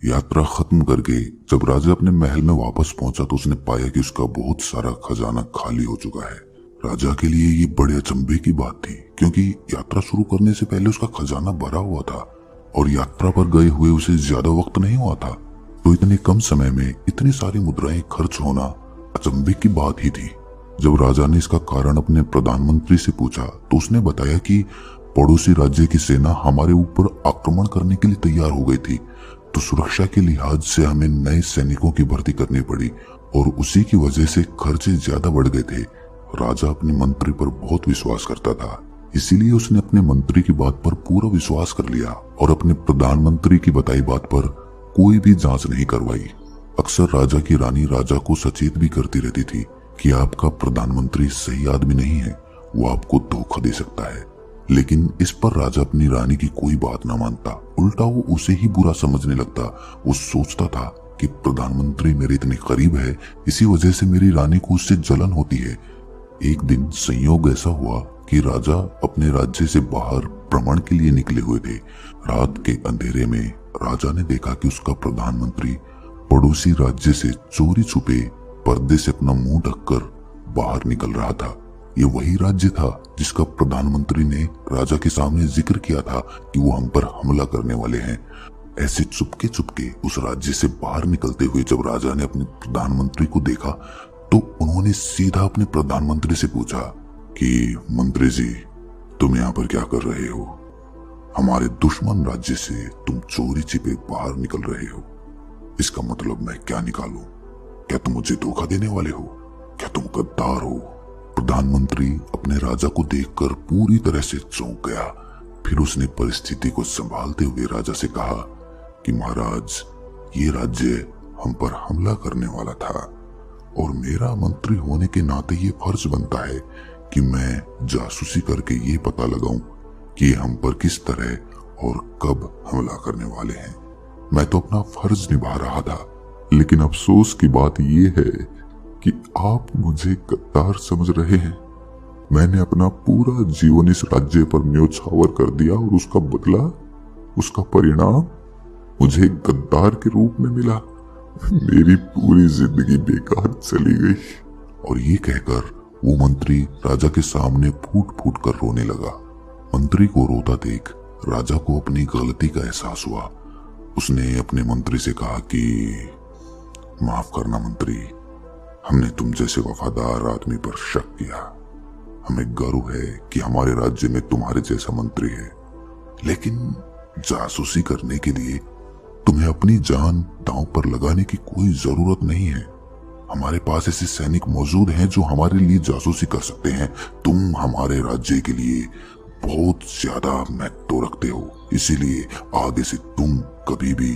यात्रा खत्म करके जब राजा अपने महल में वापस पहुंचा तो उसने पाया कि उसका बहुत सारा खजाना खाली हो चुका है। राजा के लिए ये बड़े अचंभे की बात थी, क्योंकि यात्रा शुरू करने से पहले उसका खजाना भरा हुआ था और यात्रा पर गए हुए उसे ज्यादा वक्त नहीं हुआ था। तो इतने कम समय में इतनी सारी मुद्राएं खर्च होना अचंभे की बात ही थी। जब राजा ने इसका कारण अपने प्रधानमंत्री से पूछा तो उसने बताया कि पड़ोसी राज्य की सेना हमारे ऊपर आक्रमण करने के लिए तैयार हो गई थी, तो सुरक्षा के लिहाज से हमें नए सैनिकों की भर्ती करनी पड़ी और उसी की वजह से खर्चे ज्यादा बढ़ गए थे। राजा अपने मंत्री पर बहुत विश्वास करता था, इसीलिए उसने अपने मंत्री की बात पर पूरा विश्वास कर लिया और अपने प्रधानमंत्री की बताई बात पर कोई भी जांच नहीं करवाई। अक्सर राजा की रानी राजा को सचेत भी करती रहती थी कि आपका प्रधानमंत्री सही आदमी नहीं है, वो आपको धोखा दे सकता है। लेकिन इस पर राजा अपनी रानी की कोई बात ना मानता, उल्टा वो उसे ही बुरा समझने लगता। वो सोचता था कि प्रधानमंत्री मेरे इतने करीब है, इसी वजह से मेरी रानी को उससे जलन होती है। एक दिन संयोग ऐसा हुआ कि राजा अपने राज्य से बाहर भ्रमण के लिए निकले हुए थे। रात के अंधेरे में राजा ने देखा कि उसका प्रधानमंत्री पड़ोसी राज्य से चोरी छुपे पर्दे से अपना मुंह ढककर बाहर निकल रहा था। ये वही राज्य था जिसका प्रधानमंत्री ने राजा के सामने जिक्र किया था कि वो हम पर हमला करने वाले हैं। ऐसे चुपके चुपके उस राज्य से बाहर निकलते हुए जब राजा ने अपने प्रधानमंत्री को देखा तो उन्होंने सीधा अपने प्रधानमंत्री से पूछा कि मंत्री जी, तुम यहाँ पर क्या कर रहे हो? हमारे दुश्मन राज्य से तुम चोरी छिपे बाहर निकल रहे हो। इसका मतलब मैं क्या निकालूं? क्या तुम मुझे धोखा देने वाले हो? क्या तुम गद्दार हो? प्रधानमंत्री अपने राजा को देखकर पूरी तरह से चौंक गया। फिर उसने परिस्थिति को संभालते हुए राजा से कहा कि महाराज, ये राज्य हम पर हमला करने वाला था और मेरा मंत्री होने के नाते ये फर्ज बनता है कि मैं जासूसी करके ये पता लगाऊं कि हम पर किस तरह और कब हमला करने वाले हैं। मैं तो अपना फर्ज निभा रहा था, लेकिन अफसोस की बात यह है कि आप मुझे गद्दार समझ रहे हैं। मैंने अपना पूरा जीवन इस राज्य पर न्योछावर कर दिया और उसका बदला, उसका परिणाम मुझे गद्दार के रूप में मिला। मेरी पूरी जिंदगी बेकार चली गई। और ये कहकर वो मंत्री राजा के सामने फूट फूट कर रोने लगा। मंत्री को रोता देख राजा को अपनी गलती का एहसास हुआ। उसने अपने मंत्री से कहा कि माफ करना मंत्री, हमने तुम जैसे वफादार आदमी पर शक किया। हमें गर्व है कि हमारे राज्य में तुम्हारे जैसा मंत्री है, लेकिन जासूसी करने के लिए तुम्हें अपनी जान दांव पर लगाने की कोई जरूरत नहीं है। हमारे पास ऐसे सैनिक मौजूद हैं जो हमारे लिए जासूसी कर सकते हैं। तुम हमारे राज्य के लिए बहुत ज्यादा महत्व रखते हो, इसीलिए आगे से तुम कभी भी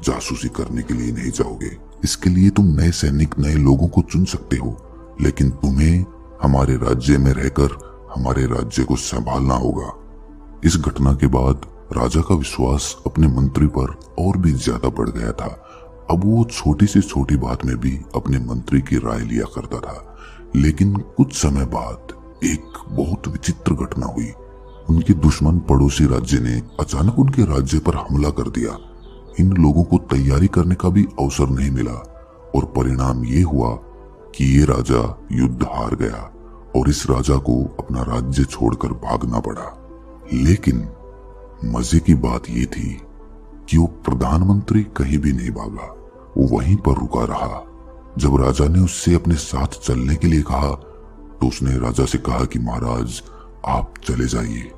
जासूसी करने के लिए नहीं जाओगे। इसके लिए तुम नए सैनिक, नए लोगों को चुन सकते हो, लेकिन तुम्हें हमारे राज्य में रहकर हमारे राज्य को संभालना होगा। इस घटना के बाद राजा का विश्वास अपने मंत्री पर और भी ज्यादा बढ़ गया था। अब वो छोटी से छोटी बात में भी अपने मंत्री की राय लिया करता था। लेकिन कुछ समय बाद एक बहुत विचित्र घटना हुई। उनके दुश्मन पड़ोसी राज्य ने अचानक उनके राज्य पर हमला कर दिया। इन लोगों को तैयारी करने का भी अवसर नहीं मिला और परिणाम ये हुआ कि ये राजा युद्ध हार गया और इस राजा को अपना राज्य छोड़कर भागना पड़ा। लेकिन मजे की बात ये थी कि वो प्रधानमंत्री कहीं भी नहीं भागा, वो वहीं पर रुका रहा। जब राजा ने उससे अपने साथ चलने के लिए कहा तो उसने राजा से कहा कि महाराज, आप चले जाइए,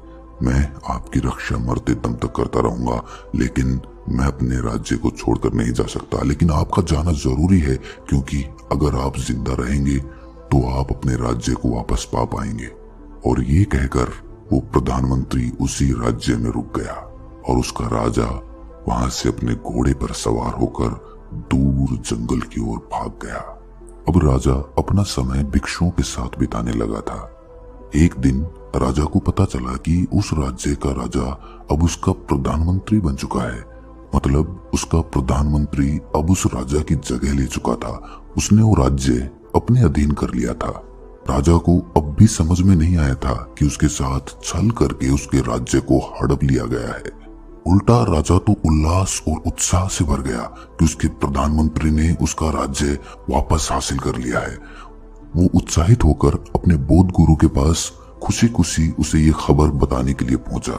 मैं आपकी रक्षा मरते दम तक करता रहूंगा, लेकिन मैं अपने राज्य को छोड़कर नहीं जा सकता। लेकिन आपका जाना जरूरी है, क्योंकि अगर आप जिंदा रहेंगे तो आप अपने राज्य को वापस पा पाएंगे। और ये कहकर वो प्रधानमंत्री उसी राज्य में रुक गया और उसका राजा वहां से अपने घोड़े पर सवार होकर दूर जंगल की ओर भाग गया। अब राजा अपना समय भिक्षुओं के साथ बिताने लगा था। एक दिन राजा को पता चला कि उस राज्य का राजा अब उसका प्रधानमंत्री बन चुका है। मतलब उसका प्रधानमंत्री अब उस राजा की जगह ले चुका था। उसने वो राज्य अपने अधीन कर लिया था। राजा को अब भी समझ में नहीं आया था कि उसके साथ छल करके उसके राज्य को हड़प लिया गया है। उल्टा राजा तो उल्लास और उत्साह से भर गया कि उसके प्रधानमंत्री ने उसका राज्य वापस हासिल कर लिया है। वो उत्साहित होकर अपने बौद्ध गुरु के पास खुशी खुशी उसे ये खबर बताने के लिए पहुंचा।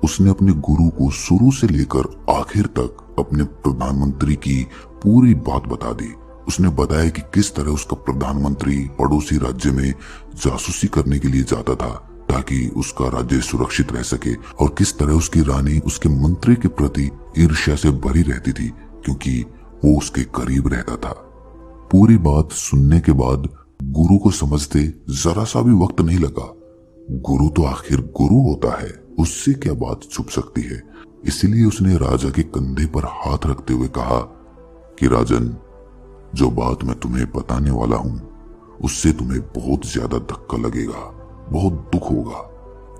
उसने अपने गुरु को शुरू से लेकर आखिर तक अपने प्रधानमंत्री की पूरी बात बता दी। उसने बताया कि किस तरह उसका प्रधानमंत्री पड़ोसी राज्य में जासूसी करने के लिए जाता था ताकि उसका राज्य सुरक्षित रह सके, और किस तरह उसकी रानी उसके मंत्री के प्रति ईर्ष्या से भरी रहती थी क्योंकि वो उसके करीब रहता था। पूरी बात सुनने के बाद गुरु को समझते जरा सा भी वक्त नहीं लगा। गुरु तो आखिर गुरु होता है, उससे क्या बात छुप सकती है। इसीलिए उसने राजा के कंधे पर हाथ रखते हुए कहा कि राजन, जो बात मैं तुम्हें बताने वाला हूं उससे तुम्हें बहुत ज्यादा धक्का लगेगा, बहुत दुख होगा,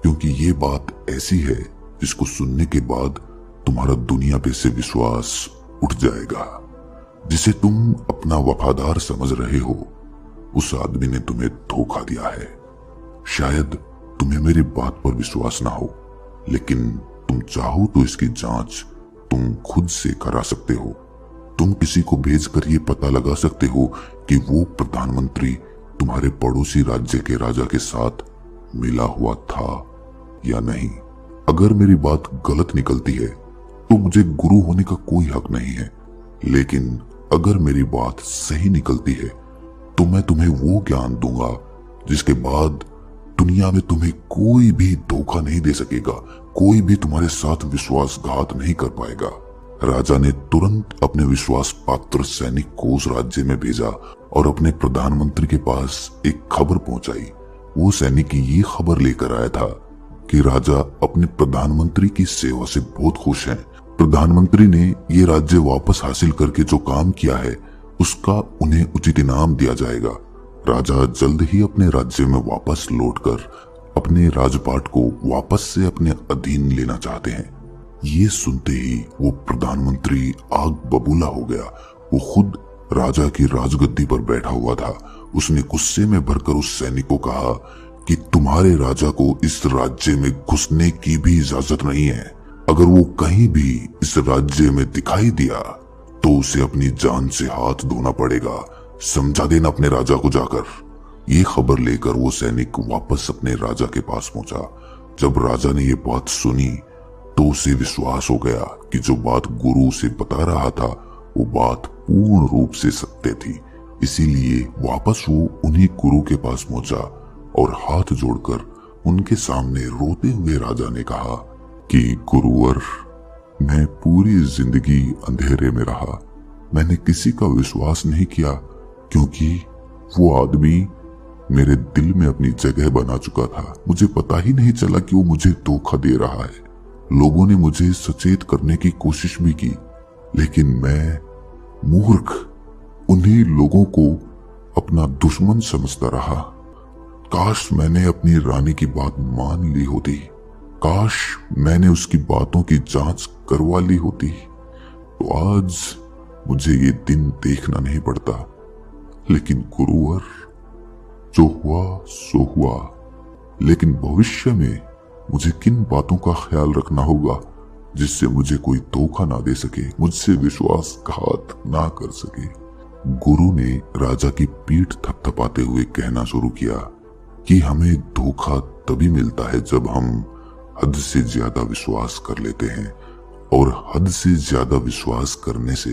क्योंकि ये बात ऐसी है जिसको सुनने के बाद तुम्हारा दुनिया पे से विश्वास उठ जाएगा। जिसे तुम अपना वफादार समझ रहे हो उस आदमी ने तुम्हें धोखा दिया है। शायद तुम्हें मेरी बात पर विश्वास ना हो, लेकिन तुम चाहो तो इसकी जांच तुम खुद से करा सकते हो। तुम किसी को भेजकर ये पता लगा सकते हो कि वो प्रधानमंत्री तुम्हारे पड़ोसी राज्य के राजा के साथ मिला हुआ था या नहीं। अगर मेरी बात गलत निकलती है तो मुझे गुरु होने का कोई हक नहीं है, लेकिन अगर मेरी बात सही निकलती है तो मैं तुम्हें वो ज्ञान दूंगा जिसके बाद दुनिया में तुम्हें कोई भी धोखा नहीं दे सकेगा, कोई भी तुम्हारे साथ विश्वासघात नहीं कर पाएगा। राजा ने तुरंत अपने विश्वास पात्र सैनिक को उस राज्य में भेजा और अपने प्रधानमंत्री के पास एक खबर पहुंचाई। वो सैनिक ये खबर लेकर आया था कि राजा अपने प्रधानमंत्री की सेवा से बहुत खुश हैं। प्रधानमंत्री ने ये राज्य वापस हासिल करके जो काम किया है उसका उन्हें उचित इनाम दिया जाएगा। राजा जल्द ही अपने राज्य में वापस लौटकर अपने राजपाट को वापस से अपने अधीन लेना चाहते हैं। ये सुनते ही वो प्रधानमंत्री आग बबूला हो गया। वो खुद राजा की राजगद्दी पर बैठा हुआ था। उसने गुस्से में भरकर उस सैनिक को कहा कि तुम्हारे राजा को इस राज्य में घुसने की भी इजाजत नहीं है। अगर वो कहीं भी इस राज्य में दिखाई दिया तो उसे अपनी जान से हाथ धोना पड़ेगा। समझा देना अपने राजा को जाकर। ये खबर लेकर वो सैनिक वापस अपने राजा के पास पहुंचा। जब राजा ने ये बात सुनी तो उसे विश्वास हो गया कि जो बात गुरु से बता रहा था वो बात पूर्ण रूप से सत्य थी। इसीलिए वापस वो उन्हीं गुरु के पास पहुंचा और हाथ जोड़कर उनके सामने रोते हुए राजा ने कहा कि गुरुवर, मैं पूरी जिंदगी अंधेरे में रहा। मैंने किसी का विश्वास नहीं किया क्योंकि वो आदमी मेरे दिल में अपनी जगह बना चुका था। मुझे पता ही नहीं चला कि वो मुझे धोखा दे रहा है। लोगों ने मुझे सचेत करने की कोशिश भी की, लेकिन मैं मूर्ख उन्हीं लोगों को अपना दुश्मन समझता रहा। काश मैंने अपनी रानी की बात मान ली होती, काश मैंने उसकी बातों की जांच करवा ली होती, तो आज मुझे ये दिन देखना नहीं पड़ता। लेकिन गुरुवर, जो हुआ सो हुआ, लेकिन भविष्य में मुझे किन बातों का ख्याल रखना होगा जिससे मुझे कोई धोखा ना दे सके, मुझसे विश्वासघात ना कर सके। गुरु ने राजा की पीठ थपथपाते हुए कहना शुरू किया कि हमें धोखा तभी मिलता है जब हम हद से ज्यादा विश्वास कर लेते हैं, और हद से ज्यादा विश्वास करने से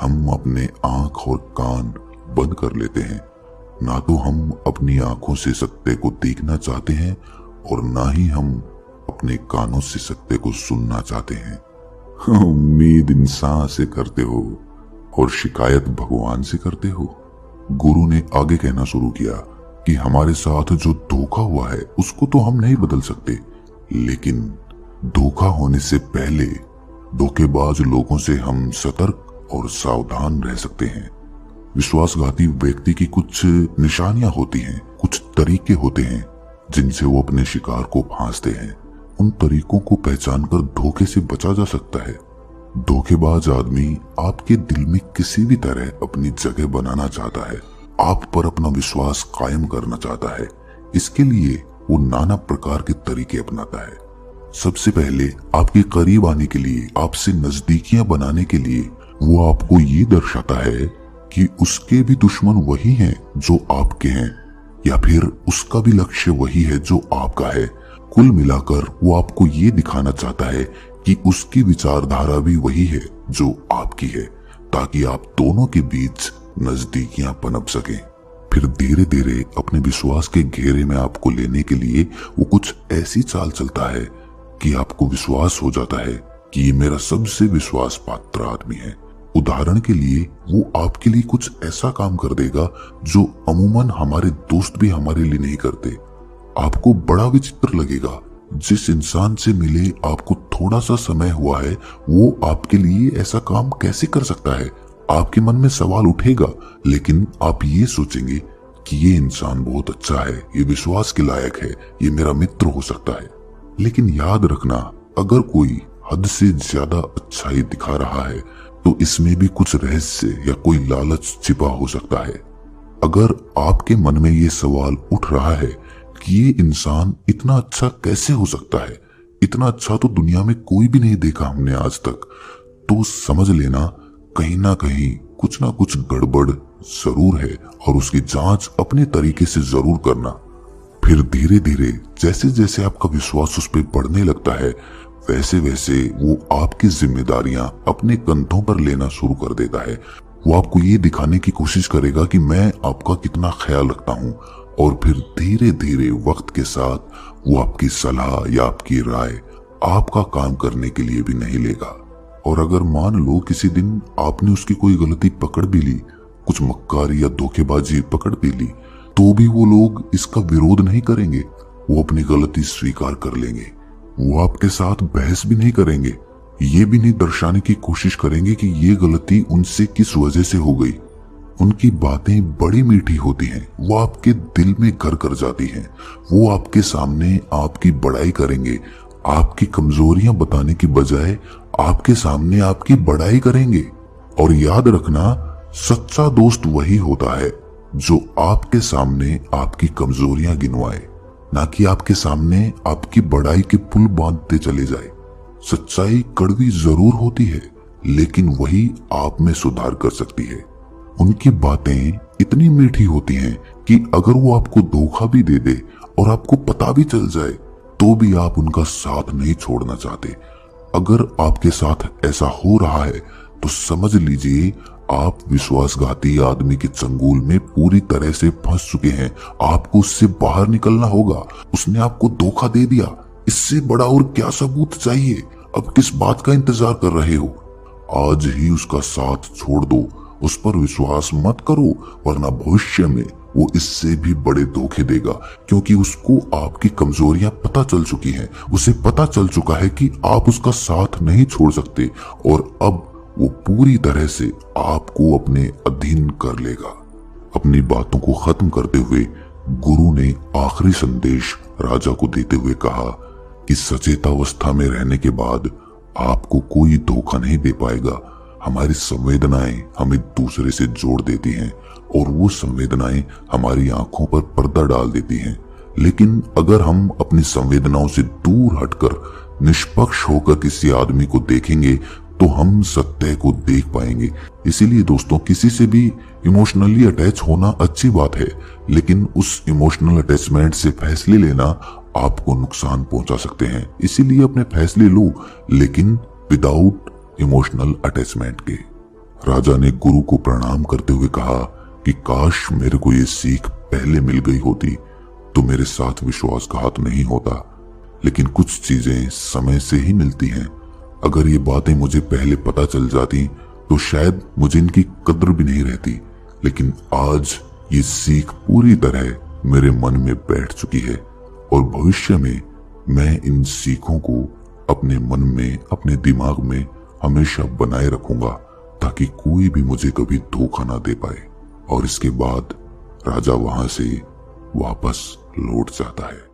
हम अपने आंख और कान बंद कर लेते हैं। ना तो हम अपनी आंखों से सत्य को देखना चाहते हैं और ना ही हम अपने कानों से सत्य को सुनना चाहते हैं। उम्मीद इंसान से करते हो और शिकायत भगवान से करते हो। गुरु ने आगे कहना शुरू किया कि हमारे साथ जो धोखा हुआ है उसको तो हम नहीं बदल सकते, लेकिन धोखा होने से पहले धोखेबाज लोगों से हम सतर्क और सावधान रह सकते हैं। विश्वासघाती व्यक्ति की कुछ निशानियां होती हैं, कुछ तरीके होते हैं जिनसे वो अपने शिकार को फांसते हैं। उन तरीकों को पहचानकर धोखे से बचा जा सकता है। धोखेबाज आदमी आपके दिल में किसी भी तरह अपनी जगह बनाना चाहता है, आप पर अपना विश्वास कायम करना चाहता है। इसके लिए वो नाना प्रकार के तरीके अपनाता है। सबसे पहले आपके करीब आने के लिए, आपसे नजदीकियां बनाने के लिए वो आपको ये दर्शाता है कि उसके भी दुश्मन वही हैं जो आपके हैं, या फिर उसका भी लक्ष्य वही है जो आपका है। कुल मिलाकर वो आपको ये दिखाना चाहता है कि उसकी विचारधारा भी वही है जो आपकी है, ताकि आप दोनों के बीच नजदीकियां पनप सकें। फिर धीरे धीरे अपने विश्वास के घेरे में आपको लेने के लिए वो कुछ ऐसी चाल चलता है कि आपको विश्वास हो जाता है कि ये मेरा सबसे विश्वास पात्र आदमी है। उदाहरण के लिए वो आपके लिए कुछ ऐसा काम कर देगा जो अमूमन हमारे दोस्त भी हमारे लिए नहीं करते। आपको बड़ा विचित्र लगेगा, जिस इंसान से मिले आपको थोड़ा सा समय हुआ है वो आपके लिए ऐसा काम कैसे कर सकता है। आपके मन में सवाल उठेगा, लेकिन आप ये सोचेंगे कि ये इंसान बहुत अच्छा है, ये विश्वास के लायक है, ये मेरा मित्र हो सकता है। लेकिन याद रखना, अगर कोई हद से ज्यादा अच्छाई दिखा रहा है तो इसमें भी कुछ रहस्य या कोई लालच छिपा हो सकता है। अगर आपके मन में ये सवाल उठ रहा है कि ये इंसान इतना अच्छा कैसे हो सकता है, इतना अच्छा तो दुनिया में कोई भी नहीं देखा हमने आज तक, तो समझ लेना कहीं ना कहीं कुछ ना कुछ गड़बड़ जरूर है और उसकी जांच अपने तरीके से जरूर करना। फिर धीरे धीरे जैसे जैसे आपका विश्वास उस पर बढ़ने लगता है, वैसे वैसे वो आपकी जिम्मेदारियां अपने कंधों पर लेना शुरू कर देता है। वो आपको ये दिखाने की कोशिश करेगा कि मैं आपका कितना ख्याल रखता हूँ, और फिर धीरे धीरे वक्त के साथ वो आपकी सलाह या आपकी राय आपका काम करने के लिए भी नहीं लेगा। और अगर मान लो किसी दिन आपने उसकी कोई गलती पकड़ भी ली, कुछ मक्कारी या धोखेबाजी पकड़ भी ली, तो भी वो लोग इसका विरोध नहीं करेंगे। वो अपनी गलती स्वीकार कर लेंगे। वो आपके साथ बहस भी नहीं करेंगे, ये भी नहीं दर्शाने की कोशिश करेंगे कि ये गलती उनसे किस वजह से हो गई। उनकी बातें बड़ी मीठी होती हैं, वो आपके दिल में घर कर जाती हैं। वो आपके सामने आपकी बड़ाई करेंगे, आपकी कमजोरियां बताने की बजाय आपके सामने आपकी बड़ाई करेंगे। और याद रखना, सच्चा दोस्त वही होता है जो आपके सामने आपकी कमजोरियां गिनवाए, ना कि आपके सामने आपकी बड़ाई के पुल बांधते चले जाए। सच्चाई कड़वी जरूर होती है, लेकिन वही आप में सुधार कर सकती है। उनकी बातें इतनी मीठी होती हैं कि अगर वो आपको धोखा भी दे दे और आपको पता भी चल जाए, तो भी आप उनका साथ नहीं छोड़ना चाहते। अगर आपके साथ ऐसा हो रहा है तो समझ लीजिए आप विश्वासघाती आदमी के चंगुल में पूरी तरह से फंस चुके हैं। आपको उससे बाहर निकलना होगा। उसने आपको धोखा दे दिया, इससे बड़ा और क्या सबूत चाहिए। अब किस बात का इंतजार कर रहे हो? आज ही उसका साथ छोड़ दो, उस पर विश्वास मत करो, वरना भविष्य में वो इससे भी बड़े धोखे देगा, क्योंकि उसको आपकी कमजोरियां पता चल चुकी हैं। उसे पता चल चुका है कि आप उसका साथ नहीं छोड़ सकते, और अब वो पूरी तरह से आपको अपने अधीन कर लेगा। अपनी बातों को खत्म करते हुए गुरु ने आखिरी संदेश राजा को देते हुए कहा कि सचेतावस्था में रहने के बाद आपको कोई धोखा नहीं दे पाएगा। हमारी संवेदनाएं हमें दूसरे से जोड़ देती हैं, और वो संवेदनाएं हमारी आंखों पर पर्दा डाल देती हैं। लेकिन अगर हम अपनी संवेदनाओं से दूर हटकर निष्पक्ष होकर किसी आदमी को देखेंगे तो हम सत्य को देख पाएंगे। इसीलिए दोस्तों, किसी से भी इमोशनली अटैच होना अच्छी बात है, लेकिन उस इमोशनल अटैचमेंट से फैसले लेना आपको नुकसान पहुंचा सकते हैं। इसीलिए अपने फैसले लो, लेकिन विदाउट इमोशनल अटैचमेंट के। राजा ने गुरु को प्रणाम करते हुए कहा कि काश मेरे को ये सीख पहले मिल गई होती तो मेरे साथ विश्वासघात नहीं होता। लेकिन कुछ चीजें समय से ही मिलती हैं। अगर ये बातें मुझे पहले पता चल जाती तो शायद मुझे इनकी कद्र भी नहीं रहती। लेकिन आज ये सीख पूरी तरह मेरे मन में बैठ चुकी है, और भविष्य में मैं इन सीखों को अपने मन में, अपने दिमाग में हमेशा बनाए रखूंगा, ताकि कोई भी मुझे कभी धोखा ना दे पाए। और इसके बाद राजा वहां से वापस लौट जाता है।